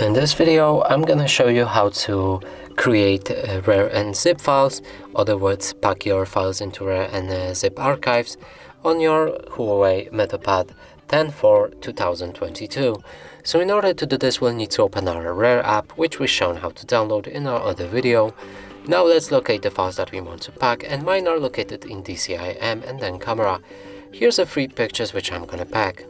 In this video, I'm gonna show you how to create RAR and zip files, in other words, pack your files into RAR and zip archives on your Huawei MatePad 10.4 2022. So in order to do this, we'll need to open our RAR app, which we've shown how to download in our other video. Now let's locate the files that we want to pack, and mine are located in DCIM and then camera. Here's the 3 pictures which I'm gonna pack.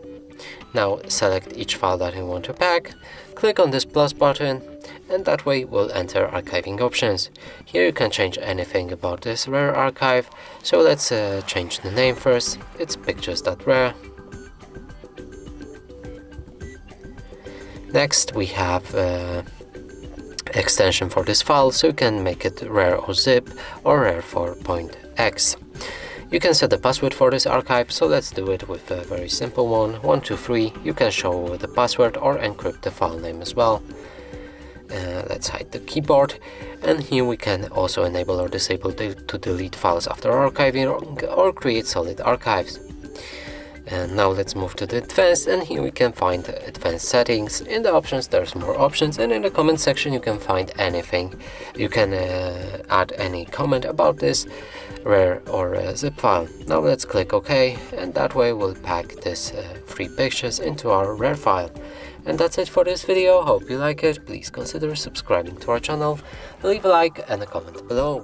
Now select each file that you want to pack, click on this plus button, and that way we'll enter archiving options. Here you can change anything about this RAR archive, so let's change the name first. It's pictures.rar. Next we have extension for this file, so you can make it RAR or zip or RAR for .x. You can set the password for this archive, so let's do it with a very simple one, 123. You can show the password or encrypt the file name as well. Let's hide the keyboard, and here we can also enable or disable to delete files after archiving or create solid archives. And now let's move to the advanced, and here we can find advanced settings. In the options there's more options, and in the comment section you can find anything. You can add any comment about this RAR or zip file. Now let's click OK, and that way we'll pack these 3 pictures into our RAR file. And that's it for this video. Hope you like it. Please consider subscribing to our channel, leave a like and a comment below.